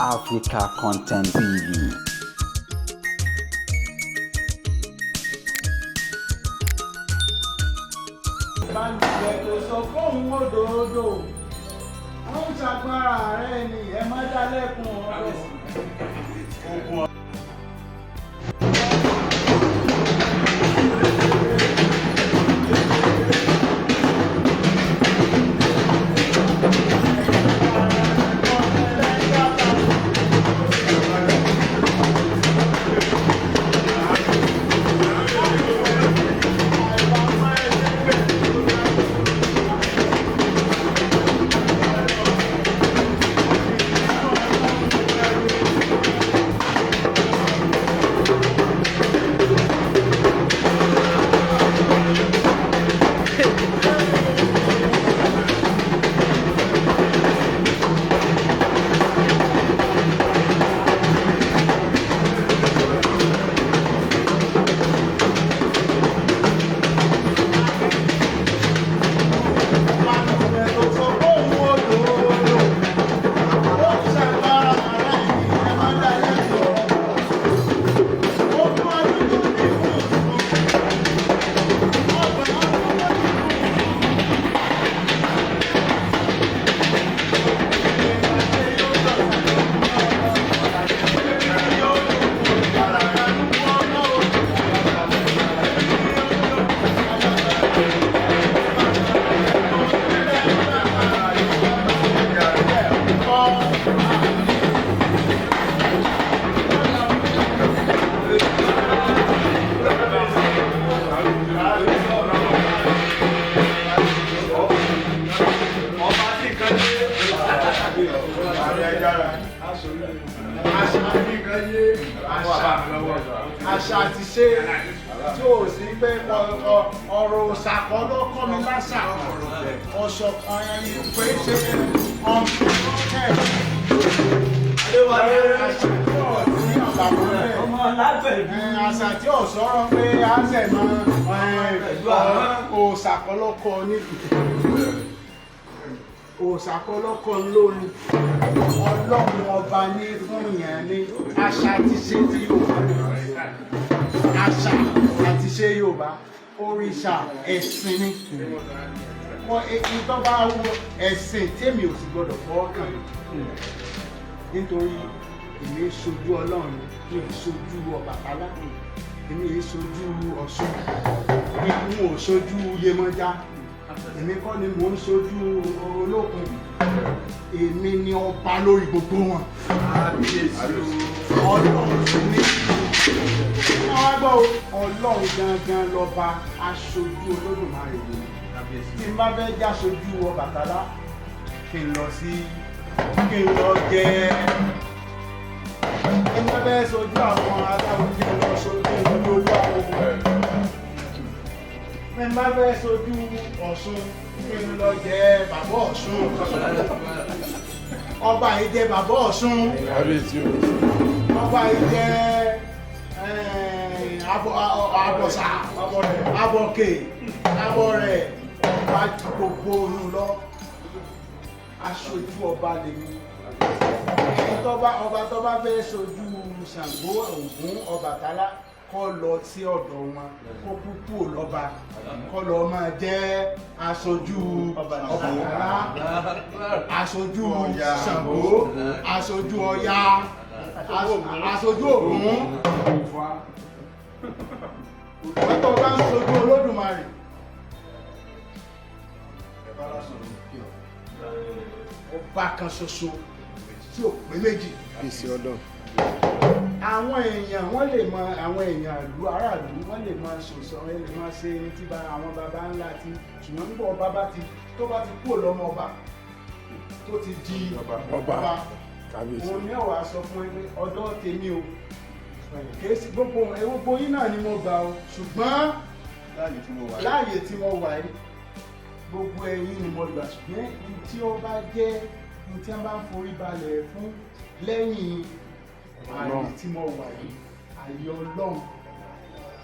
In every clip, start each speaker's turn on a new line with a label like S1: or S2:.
S1: Africa Content TV.
S2: Báńkì tó sọ fóun òdòdó, wọ́n ń ṣàgbára rẹ̀ ni ẹ má dá lẹ́kùn ọ̀rọ̀. Àṣà àti ṣe tí ò sí pé ọ̀rọ̀ òṣàkọ́ ló kọ́ mi láṣà ọ̀ṣọ̀kan ẹyin pé ṣe ọ̀nkẹ́ àṣà tí ò sọ̀rọ̀ pé a ṣẹ̀ mọ́ òṣàkọ́ ló kọ́ níbi òṣàkọlọ́kọ̀ lórí ọlọ́run ọba ní fún ìyẹn ní àṣà àti ṣe tí Yorùbá àṣà àti ṣe Yorùbá òrìṣà ẹ̀sìn ni wọ́n ìtọ́ba wo ẹ̀sìn tèmi ò sì gbọ́dọ̀ fọwọ́ kàn nítorí èmi ṣojú ọlọ́run mi ò ṣojú Ọbàtálá èmi ò ṣojú Ọ̀ṣun èmi ò ṣojú Yemọja èmi kọ́ ni mò ń ṣojú Olókun èmi ni ọba lórí gbogbo wọn ọlọ́run sí ní wọ́n gbọ́ ọlọ́run gangan lọ́ba aṣojú Olódùmarè tí n bá fẹ́ já ṣojú Ọbàtálá kí n lọ jẹ́ n bá fẹ́ ṣojú àwọn aláwọ̀ kí n lọ ṣojú olówó àwọn ẹ má fẹ́ sojú Ọ̀ṣun kí n lọ jẹ bàbá Ọ̀ṣun ọba yìí jẹ bàbá Ọ̀ṣun ọba yìí jẹ abọ̀sà abọ̀kè abọ̀rẹ̀ ọba gbogbo òun lọ aṣojú ọba lèmi ọba tó bá fẹ́ sojú Ṣàngó Ògún Ọbàtálá kọ́ lọ sí ọ̀dọ̀ wọn kó kúkú lọ́ba kọ́ lọ máa jẹ́ aṣojú Ọbàtálá aṣojú Ṣàngó aṣojú Ọya aṣojú Ògún wọ́n tó bá ń ṣojú Olódùmarè ọba kan ṣoṣo tí ò pé méjì àwọn èèyàn wọ́n lè mọ àwọn èèyàn ìlú aráàlú wọ́n lè máa ṣòṣọ wọ́n lè máa ṣe tí àwọn baba ńlá ti ṣùgbọ́n nígbà ọba tó bá ti kúrò lọ́mọ ọba tó ti di ọba òun ní ọ̀wà sọ fún ẹgbẹ́ ọ̀dọ̀ tèmi o kìí sí gbogbo yín náà ni mo gbà o ṣùgbọ́n láàyè tí mo wà yìí gbogbo ẹ̀yin ni mo gbà ṣùgbọ́n tí ó bá jẹ́ tí wọ́n bá ń forí balẹ̀ fún lẹ́yìn ààyè tí mo wà yìí ààyè Ọlọ́run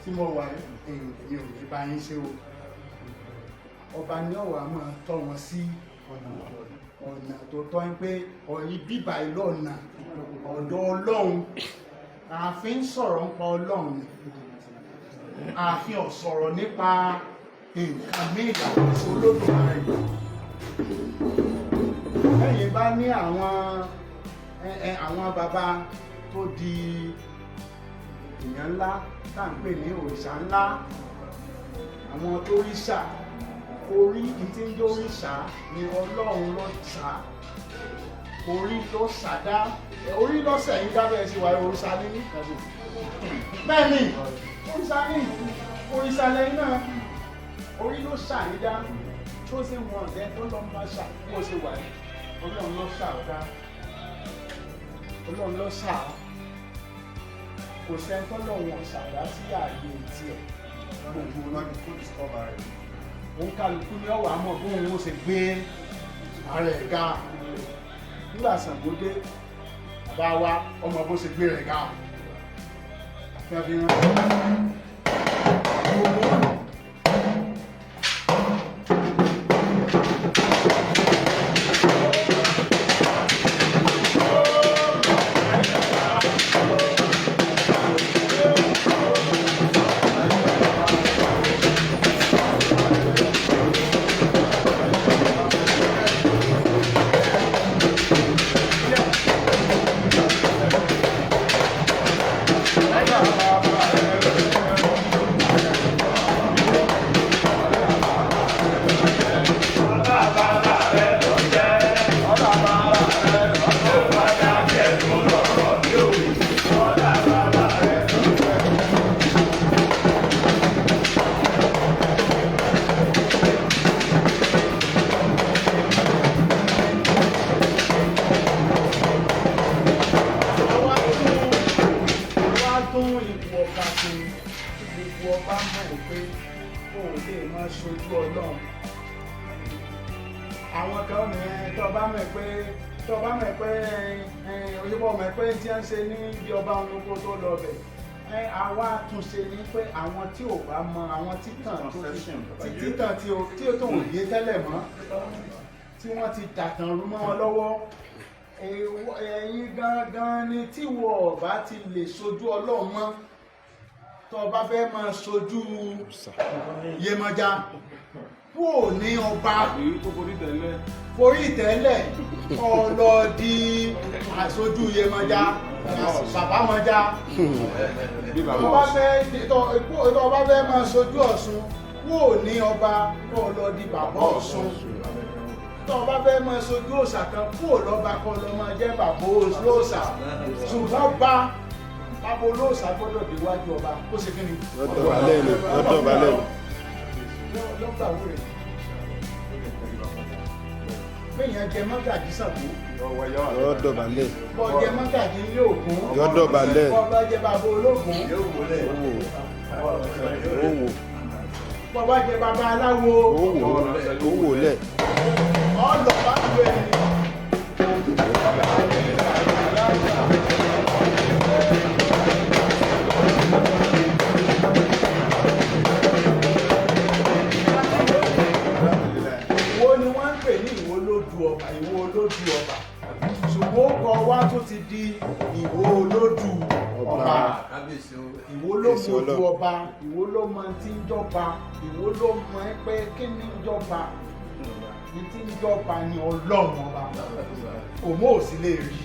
S2: tí mo wà yìí mi ò ní bá yín ṣe o ọba ní ọ̀wà máa tọ́ wọn sí ọ̀nà ọ̀dọ́. ọ̀nà tó tọ́ ń pé ọ̀yìn bíbà ìlọ́ọ̀nà ọ̀dọ̀ Ọlọ́run ààfin sọ̀rọ̀ nípa Ọlọ́run ni ààfin ọ̀sọ̀rọ̀ nípa nǹkan méjì sí Olódùmarè. Lẹ́yìn bá ní àwọn bàbá tó di èèyàn ńlá tá à ń pè ní òrìṣà ńlá, àwọn tó ríṣà orí tí ń jó ríṣà ni Ọlọ́run ló ṣà, orí ló ṣàdá, orí lọ́sẹ̀ yìí dábẹ́ sí wa òrìṣà ní nìkan bẹ́ẹ̀ ni òrìṣà lẹ́yìn náà orí ló ṣàyídá tó sì wọ̀n ọ̀dẹ́ tó lọ́ máa ṣà bó ṣe wà ní Ọlọ́run ló ṣàdá, Ọlọ́run ló ṣà kò sẹ́ńtọ́ lọ́wọ́n ṣàdá sí ààyè tiẹ̀ gbogbo lọ́dún tó discover rẹ̀. Òun kálukú ní ọ̀wà mọ̀ bóun ó ṣe gbé ara ẹ̀ ga. Nígbà Ṣàngó dé bá wa ọmọ bó ṣe gbé rẹ̀ ga. Àwọn kan ní tó bá mọ̀ pé òyìnbó mọ̀ pé tí wọ́n ṣe ní bí ọba olóko tó lọ bẹ̀. Àwa túnṣe ní pé àwọn tí ò bá mọ àwọn títàn tí ó tó ń yé tẹ́lẹ̀ mọ́ tí wọ́n ti dàtàn rú mọ́ wọn lọ́wọ́. Ẹ̀yin gangan ni tí wọ́n bá ti lè sojú Ọlọ́run mọ́ tó bá fẹ́ máa sojú Yemọja kúrò ní ọba forí ìtẹ́lẹ̀ ọlọ́dí àṣojú Yemọja bàbá Mọja. Tó bá fẹ́ máa sojú Ọ̀ṣun kúrò ní ọba ọlọ́dí bàbá Ọ̀ṣun. Tó bá fẹ́ máa sojú òòṣà kan kúrò lọ́ba kọ́ lọ́ máa jẹ́ bàbá òòṣà. Ṣùgbọ́n bá bàbá olóòṣà gbọ́dọ̀ déwájú ọba kó ṣe kí ni?
S3: Lọ́dọ̀ balẹ̀ ni.
S2: Lọ́gbàwó rẹ̀. Bẹ́yàn jẹ mọ́gàjí Ṣàngó.
S3: Lọ́dọ̀ balẹ̀.
S2: Bọ́ jẹ mọ́gàjí ilé Ògún.
S3: Lọ́dọ̀ balẹ̀.
S2: Bọ́ bá jẹ bàbá Ológun.
S3: Owó.
S2: Bọ́ bá jẹ bàbá aláwo.
S3: Owó lẹ̀.
S2: Ọlọ́pàá ń gbé ẹni. Ìwọ olódù ọba ṣùgbọ́n ó kọ wá tó ti di ìwọ olódù ọba. Ìwọ ló mọ ojú ọba, ìwọ ló mọ tí ń jọba, ìwọ ló mọ pé kí ni ń jọba, ní tí ń jọba ni Ọlọ́run ọba òmò ò sì lè rí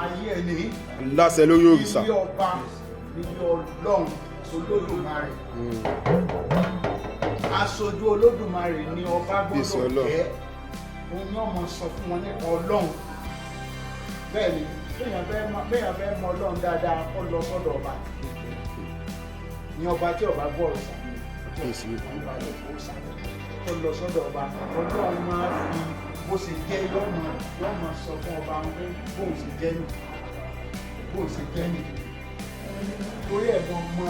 S2: ayé ẹni
S3: láṣẹ lórí òrìṣà
S2: ilé ọba ilé Ọlọ́run Olódùmarè. Aṣojú Olódùmarè ni ọba gbọ́dọ̀ jẹ́, òun ni ọmọ sọ fún wọn nípa Ọlọ́run. Bẹ́ẹ̀ ni béèyàn fẹ́ mọ Ọlọ́run dáadáa ó lọ sọ́dọ̀ ọba ní ọba tí ọba gbọ́ ọ̀rọ̀ ó lọ sọ́dọ̀ ọba. Ọlọ́run máa fi bó ṣe jẹ́ yọ́mọ sọ fún ọba pé bóun ṣe jẹ́ nì torí ẹ̀gbọ́n mọ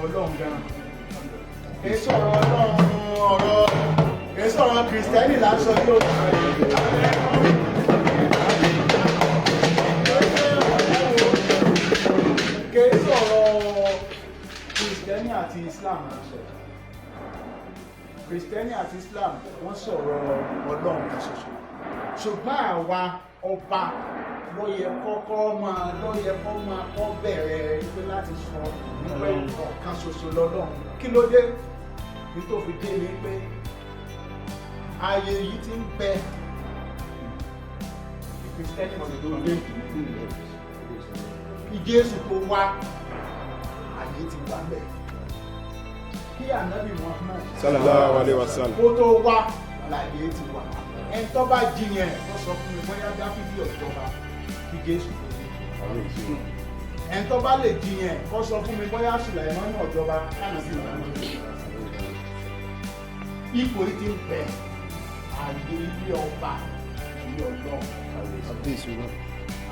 S2: Ọlọ́run gan. Èso ọ̀rọ̀ Kìrìsìtẹ́nì lásọ yóò Kìrìsìtẹ́nì àti Islam lásọ. Kristẹni àti Islam wọ́n sọ̀rọ̀ Ọlọ́run kan ṣoṣo ṣùgbọ́n àwa ọba ló yẹ kó máa kọ́ bẹ̀rẹ̀ pé láti sọ nípa ọ̀kan ṣoṣo lọ́lọ́run. Kí ló dé nítorí dé ní pé ayé yìí ti ń bẹ Kristẹni ti tó dé kí Jésù tó wá ayé ti wà bẹ́ẹ̀ kí ànábì Muhammad
S3: sallallahu alaihi wasallam
S2: kó tó wá láyé ti wà. Ẹni tó bá jiyàn ó sọ fún mi bóyá Dáfídì ọ̀jọba kí Jésù tó dé. Ẹni tó bá lè jiyàn ó sọ fún mi bóyá Sùlàímánì ọ̀jọba kánàbì Muhammad. Ipò yìí ti ń bẹ àyè ilé ọba ilé Ọlọ́run.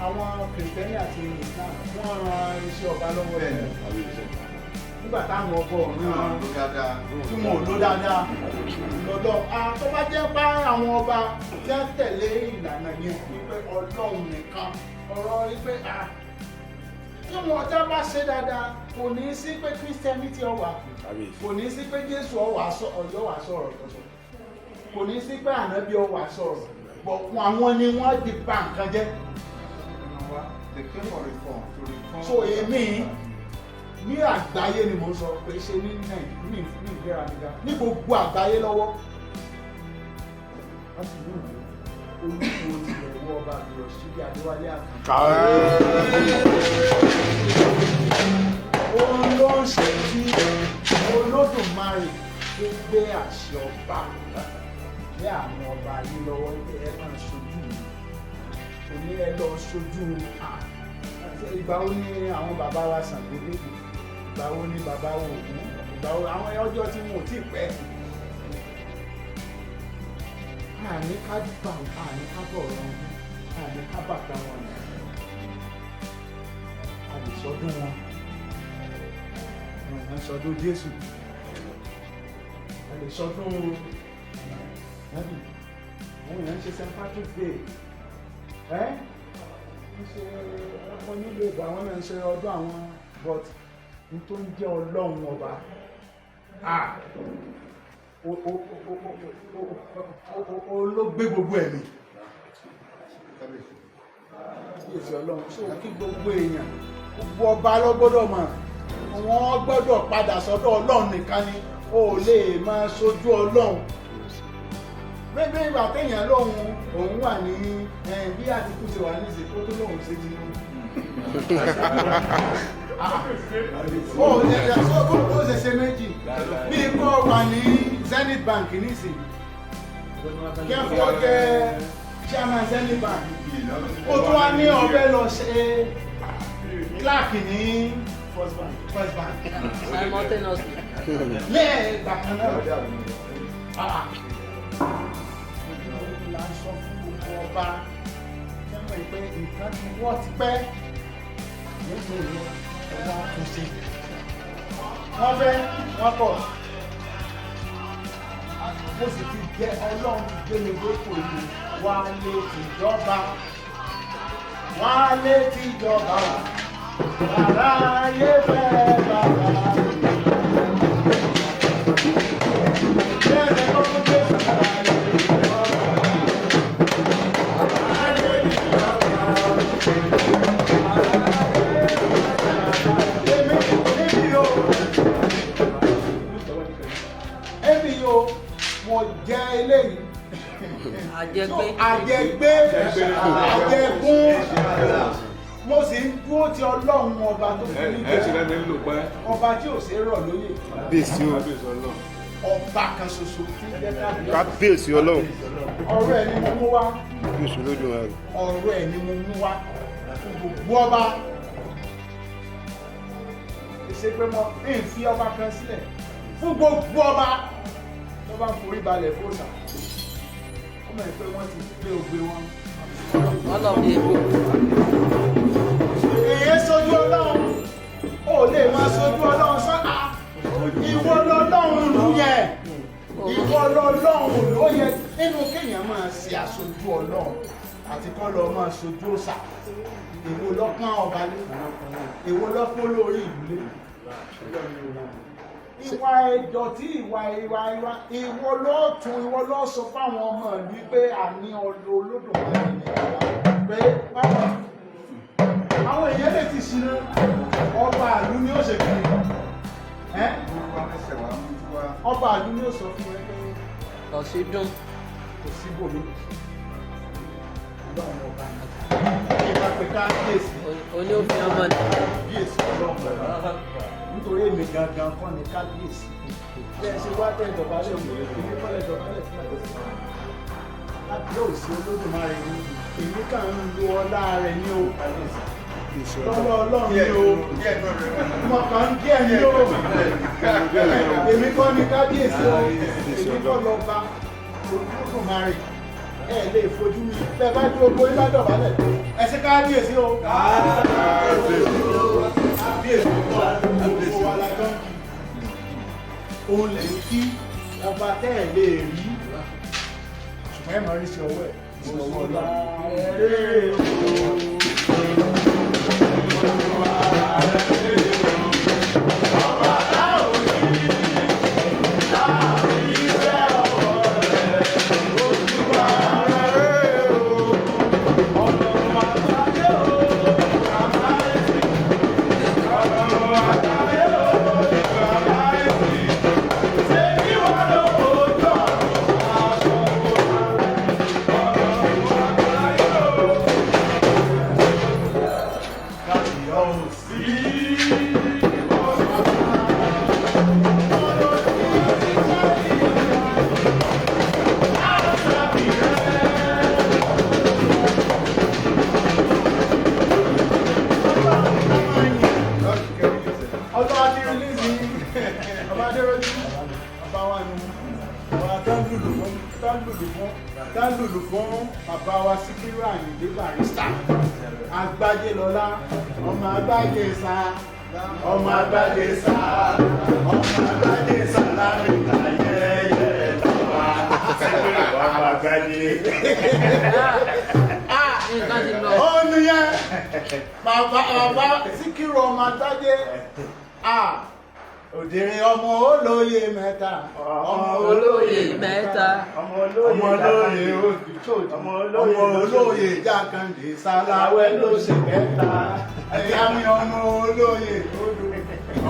S2: Àwọn Kìrìsìtẹ́nì àti Islam wọ́n ran iṣẹ́ ọba lọ́wọ́ ẹ̀ nígbà táwọn ọkọ̀ ọ̀run tí wọn ò lò dáadáa lọ́dọ̀ tó bá jẹ́ bá àwọn ọba tí wọ́n tẹ̀lé ìlànà yẹn wípé Ọlọ́run nìkan ọ̀rọ̀ wípé tí wọn ọjà bá ṣe dáadáa kò ní sí pé Christianity ọwà kò ní sí pé Jésù ọwà sọ̀rọ̀ kò ní sí pé ànábì ọwà sọ̀rọ̀ bọ̀ àwọn ni wọ́n di bà nǹkan jẹ́. So èmi ní àgbáyé ni mo sọ pé ṣe ní Nàìjíríà ní ìgbéra nígbà ní gbogbo àgbáyé lọ́wọ́ wọ́n sì ní Olúwo ti ẹ̀wọ́ ọba àbúrò síbi Adewale Akanbi. Òun ló ń ṣe tí Olódùmarè tó gbé àṣẹ ọba lé àwọn ọba yìí lọ́wọ́ pé ẹ máa ṣojú mi kò ní ẹ lọ ṣojú ìgbà wo ni àwọn bàbá wa Ṣàngó dé ìgbà wo ni bàbá wo Ògún ìgbà wo àwọn ọjọ́ tí wọn ò tí ì pẹ́ àní ká gbà àní ká bọ̀ wọn àní ká bàtà wọn nà a lè sọdún wọn wọn sọdún Jésù a lè sọdún nàbì àwọn èèyàn ń ṣe St. Patrick's Day ń ṣe ọkọ nílò ìgbà àwọn náà ń ṣe ọdún àwọn but n tó ń jẹ́ Ọlọ́run ọba ló gbé gbogbo ẹ̀mí èsì Ọlọ́run so kí gbogbo èèyàn gbogbo ọba ló gbọ́dọ̀ mọ̀ wọ́n gbọ́dọ̀ padà sọ́dọ̀ Ọlọ́run nìkan ni ó lè máa ṣojú Ọlọ́run bẹ́ẹ̀ ìgbà téèyàn lóhun òun wà ní bí Àtíkù ṣe wà ní ìsìnkú tó lóhun ṣe ti nú ó ṣe ṣe méjì bí ikọ́ wà ní Zenith Bank nísìn kẹfọ́ jẹ́ chairman Zenith Bank ó tún wá ní ọ̀bẹ lọ ṣe clerk ní First Bank simultaneously lẹ́ẹ̀gbà kan náà la sọ fún gbogbo ọba kẹ́mọ̀ ìpé nǹkan tí wọ́n ti pẹ́ nígbò ìlú ọba tó ṣe wọ́n fẹ́ wọ́n pọ̀ mo sì ti jẹ́ Ọlọ́run ti gbé mi gbókò ìlú wà lè tìjọba bàrá ayé fẹ́ bàbá bẹ́ẹ̀ lọ́kọ́ gbé bàrá mo jẹ́ eléyìí àjẹgbé àjẹgún mo sì ń dúró ti Ọlọ́run ọba tó fi ní jẹ́ ọba tí ò sí rọ̀ lóyè ọba kan ṣoṣo tí
S3: kábíyèsí Ọlọ́run
S2: ọ̀rọ̀ ẹ̀ ni mo mú wá
S3: ọ̀rọ̀
S2: ẹ̀ ni mo mú wá gbogbo ọba ṣe pé mo ń fi ọba kan sílẹ̀ fún gbogbo ọba tó bá ń forí balẹ̀ fóòsà ó mọ̀ pé wọ́n ti gbé ògbé wọn. èyí sojú Ọlọ́run ó lè máa sojú Ọlọ́run sọ́nà ìwọ lọ́lọ́run ló yẹ ìwọ lọ́lọ́run ló yẹ nínú kéèyàn máa ṣe aṣojú Ọlọ́run àti kọ́ lọ máa sojú òòṣà èwo lọ́pọ́n ọba lé èwo lọ́pọ́n lórí ìlú lé ìwà ìdọ̀tí ìwọ ló tún ìwọ ló sọ fáwọn ọmọ mi pé àní Olódùmarè pé àwọn èèyàn lè ti ṣìnà ọba àlú ni ó ṣe kí ọba àlú ni ó sọ fún ẹ pé
S4: ọ̀sẹ̀ dùn
S2: kò sí bòmí ọlọ́run ọba náà ìbá pé kábíyèsí
S4: oní òfin ọmọ ní
S2: kábíyèsí ọlọ́run nítorí èmi gangan kọ́ ni kábíyèsí bí ẹ ṣe wá tẹ́ ìdọ̀bálẹ̀ òun èmi kọ́lẹ̀ ìdọ̀bálẹ̀ fún àgbẹ̀sí kábíyèsí Olódùmarè ni èmi kàn ń lo ọlá rẹ̀ ní o lọ́wọ́ ọlọ́run ní o mo kàn ń díẹ̀ ní o èmi kọ́ ni kábíyèsí o èmi kọ́ lọ́ba Olódùmarè ẹ lè fojú mi tẹ bá tí ogbó ní bá dọ̀bálẹ̀ ẹ ṣe kábíyèsí o kábíyèsí o wà lájọ́ òun lè kí ọba tẹ́ ẹ̀ lè rí ṣùgbọ́n ẹ̀ máa rí sí ọwọ́ ẹ̀ Tálùlù fún bàbá wa Síkírù Barrister Àgbájé lọ́lá ọmọ Àgbájé sá ọmọ Àgbájé sá ọmọ Àgbájé sá láríkà yẹ́yẹ́ lọ́wọ́ ọmọ Àgbájé. Ó nìyẹn bàbá Síkírù ọmọ Àgbájé òdèrè ọmọ olóyè mẹ́ta
S4: ọmọ olóyè mẹ́ta
S2: ọmọ olóyè òdìtò ọmọ olóyè jákàndé sáláwẹ́ ló ṣe kẹta ẹ̀yà mi ọmọ olóyè odò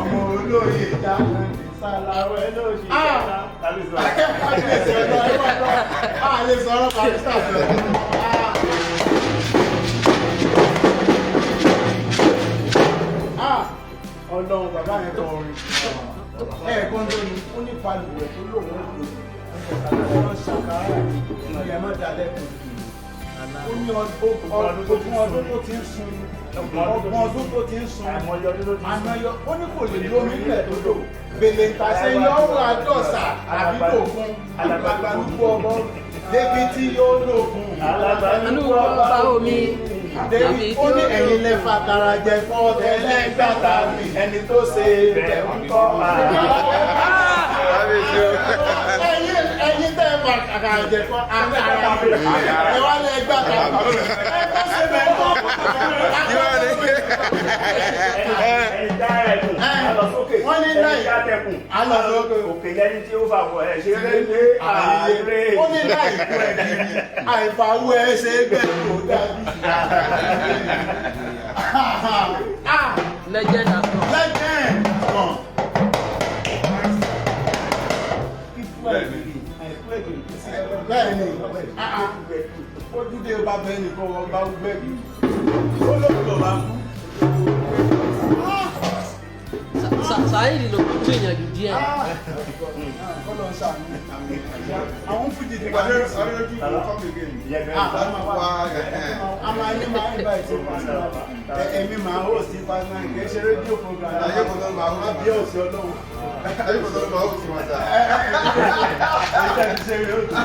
S2: ọmọ olóyè jákàndé sáláwẹ́ ló ṣe kẹta. a lè sọ̀rọ̀ Barrister Ọlọ́run bàbá yẹn tó orin ẹ̀ẹ̀kan tó ní ó ní balùwẹ̀ tó lòun ó lò ọ̀rọ̀ ṣàkárà ìyẹn má dalẹ̀ ó ní ogún ọdún tó ti ń sun ọgbọ̀n ọdún tó ti ń sun àmọ́yọ ó ní kò lè lómi ilẹ̀ tó lò bèlè ìtàṣẹ yọ ó wà dọ̀sà àbí lòkun àgbàlúgbò ọgbọ́n débi tí yóò lòkun
S4: àgbàlúgbò ọba omi.
S2: Ó ní ẹ̀yin lẹ́fà tara jẹ fún ọ̀tẹ̀lẹ́ gbàtà mi ẹni tó ṣe bẹ̀ ń kọ́ ẹ̀yin tẹ́ fà tara jẹ fún àtàrà mi ẹ wá lẹ́ gbàtà mi ẹ tó ṣe bẹ̀ ń kọ́ wọ́n ní láì alọ́sókè
S5: òkè lẹ́ni tí ó fà wọ ẹ̀ ṣe rẹ́ ní ààrẹ
S2: ó ní láì kú ẹ̀ kiri àìfàwọ́ ẹ̀ ṣe bẹ́ẹ̀ kò dábì.
S4: Legend has come.
S2: Legend has come. Bẹ́ẹ̀ni, ojúde bá bẹ́ẹ̀ nìkan wọ́n bá gbẹ́bí. Ó lóòótọ́ bá kú.
S4: Sáyìí ló kú tó èèyàn jù díẹ̀.
S2: Kọ́lọ̀ ń ṣàánú. Àwọn fújì ti wà ní Aderoju àmà ní máa ń bá ìtò pàṣẹ ẹ̀mí máa hó sí pàṣẹ kì í ṣe rédíò program bí òsì ọlọ́run. Ẹ̀ẹ́dẹ̀ ti ṣe rí òtún.